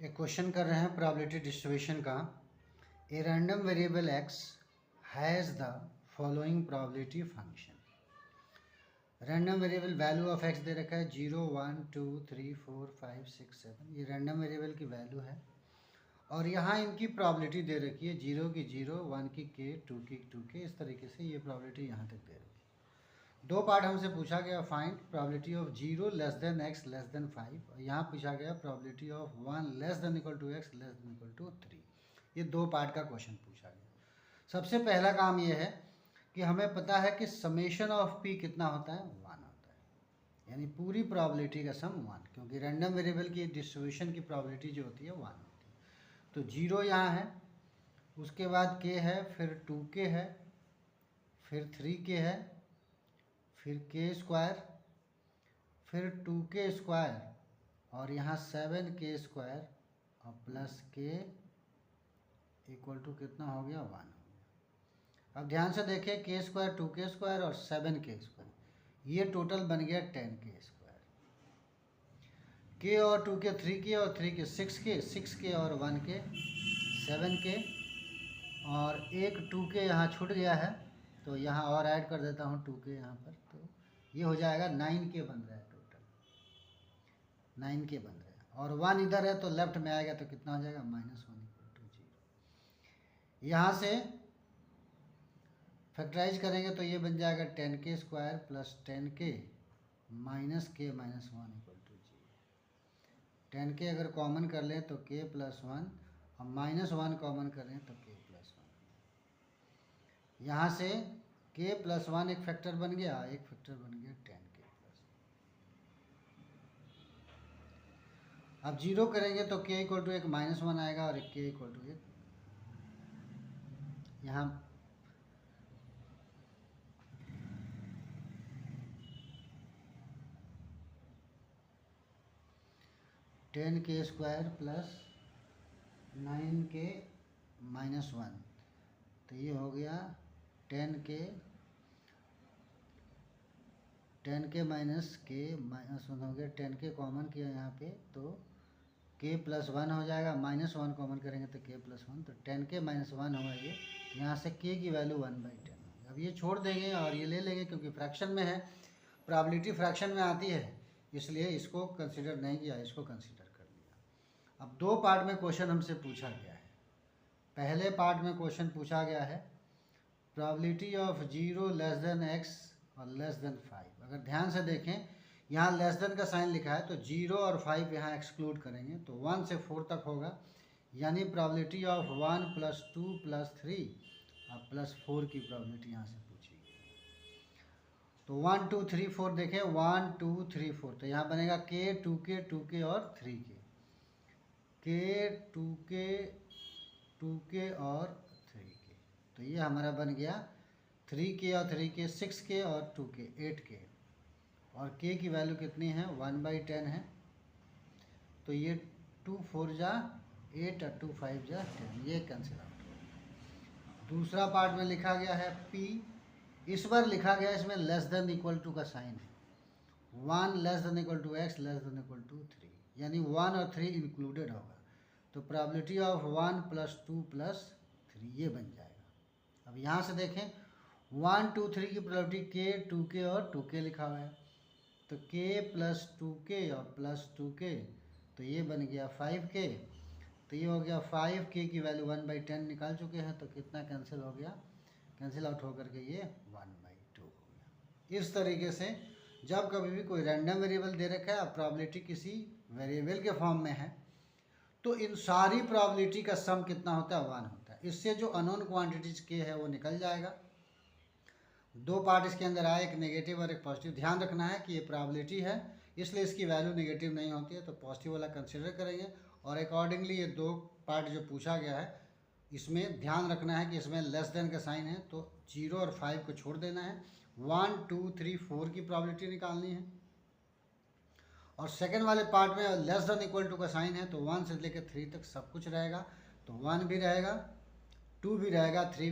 एक क्वेश्चन कर रहे हैं प्रोबेबिलिटी डिस्ट्रीब्यूशन का। A random variable x has the following probability function. Random variable value of x दे रखा है 0 1 2 3 4 5 6 7। ये रैंडम वेरिएबल की वैल्यू है और यहाँ इनकी प्रोबेबिलिटी दे रखी है 0 की 0, 1 की k, 2 की 2k। इस तरीके से ये प्रोबेबिलिटी यहाँ तक दे रखी है। दो पार्ट हमसे पूछा गया, find probability of 0 less than x less than 5, और यहाँ पूछा गया probability of 1 less than equal to x less than equal to 3। ये दो पार्ट का क्वेश्चन पूछा गया। सबसे पहला काम ये है कि हमें पता है कि समेशन ऑफ p कितना होता है, 1 होता है, यानी पूरी प्रोबेबिलिटी का सम 1, क्योंकि रैंडम वेरिएबल की डिस्ट्रीब्यूशन की प्रोबेबिलिटी जो होती है 1 होती है। तो 0 यहाँ है, उसके बाद k है, फिर 2k है, फिर 3k है, फिर k स्क्वायर, फिर 2k स्क्वायर, और यहाँ 7k स्क्वायर और प्लस k इक्वल टू कितना हो गया, 1 हो गया। अब ध्यान से देखें, k स्क्वायर, 2k स्क्वायर और 7k स्क्वायर, ये टोटल बन गया 10k स्क्वायर। k और 2k 3k और 3k 6k, 6k और 1k 7k, और एक 2k यहाँ छूट गया है तो यहाँ और ऐड कर देता हूँ 2k यहाँ पर, तो ये हो जाएगा 9k बन रहा है, टोटल 9k बन रहा है। और 1 इधर है तो लेफ्ट में आएगा तो कितना हो जाएगा, -1 इक्वल टू 0। यहाँ से फैक्टराइज करेंगे तो ये बन जाएगा 10k square plus 10k minus k minus 1 equal to 0। 10k अगर कॉमन कर लें तो k प्लस 1, और माइनस 1 कॉमन कर लें तो k प्लस 1। यहाँ से k प्लस 1 एक फैक्टर बन गया, एक फैक्टर बन गया 10k प्लस। अब 0 करेंगे तो k इक्वल टू एक -1 आएगा और एक k इक्वल टू एक, यहाँ टेन के स्क्वायर प्लस 9k माइनस 1, तो ये हो गया 10k माइनस k माइनस 1 हो गया। 10k कॉमन किया यहाँ पे तो k प्लस 1 हो जाएगा, -1 कॉमन करेंगे तो k प्लस 1, तो 10k माइनस 1 हुआ ये। यहाँ से k की वैल्यू 1/10। अब ये छोड़ देंगे और ये ले लेंगे, क्योंकि फ्रैक्शन में है, प्रोबेबिलिटी फ्रैक्शन में आती है, इसलिए इसको कंसिडर नहीं किया, इसको कंसिडर कर लिया। अब दो पार्ट में क्वेश्चन हमसे पूछा गया है। पहले पार्ट में क्वेश्चन पूछा गया है probability of 0 less than x और लेस देन 5। अगर ध्यान से देखें, यहाँ लेस देन का साइन लिखा है तो 0 और 5 यहाँ एक्सक्लूड करेंगे तो 1 से 4 तक होगा, यानी प्रोबेबिलिटी ऑफ 1 प्लस 2 प्लस 3 और प्लस 4 की प्रोबेबिलिटी यहाँ से पूछी गई। तो 1 2 3 4 देखें, 1 2 3 4, तो यहाँ बनेगा k 2k और 3k, k 2k और 3k, तो ये हमारा बन गया 3k और 3k 6k और 2k 8k, और k की वैल्यू कितनी है, 1/10 है, तो ये 2 4 जा 8 और 2 5 जा 10, ये कैंसिल आउट हो गया। दूसरा पार्ट में लिखा गया है p, इस बार लिखा गया इसमें लेस देन इक्वल टू का साइन है, 1 less than equal to x less than equal to 3, यानी 1 और 3 इंक्लूडेड होगा, तो प्रोबेबिलिटी ऑफ 1 प्लस 2 प्लस 3 ये बन जाएगा। अब यहाँ से देखें, 1 2 3 की प्रोबेबिलिटी k 2k और 2k लिखा हुआ है, तो k प्लस 2k और प्लस 2k, तो ये बन गया 5k, तो ये हो गया 5k की वैल्यू 1/10 निकाल चुके हैं, तो कितना कैंसिल हो गया, कैंसिल आउट होकर के ये 1/2 हो गया। इस तरीके से जब कभी भी कोई रैंडम वेरिएबल दे रखा है और प्रोबेबिलिटी किसी वेरिएबल के फॉर्म में है, तो इन सारी प्रोबेबिलिटी का सम कितना होता है, 1 होता है। इससे जो अननोन क्वांटिटीज के है वो निकल जाएगा। दो पार्ट इसके अंदर आए, एक नेगेटिव और एक पॉजिटिव। ध्यान रखना है कि ये प्रोबेबिलिटी है, इसलिए इसकी वैल्यू नेगेटिव नहीं होती है, तो पॉजिटिव वाला कंसिडर करेंगे, और अकॉर्डिंगली ये दो पार्ट जो पूछा गया है इसमें ध्यान रखना है कि इसमें लेस देन का साइन है, तो 0 और 5 को छोड़ देना है, 1 2 3 4 की प्रोबेबिलिटी निकालनी है, और सेकंड वाले पार्ट में लेस देन इक्वल टू का साइन है, तो 1 से लेकर 3 तक सब कुछ रहेगा, तो 1 भी रहेगा, 2 भी रहेगा, 3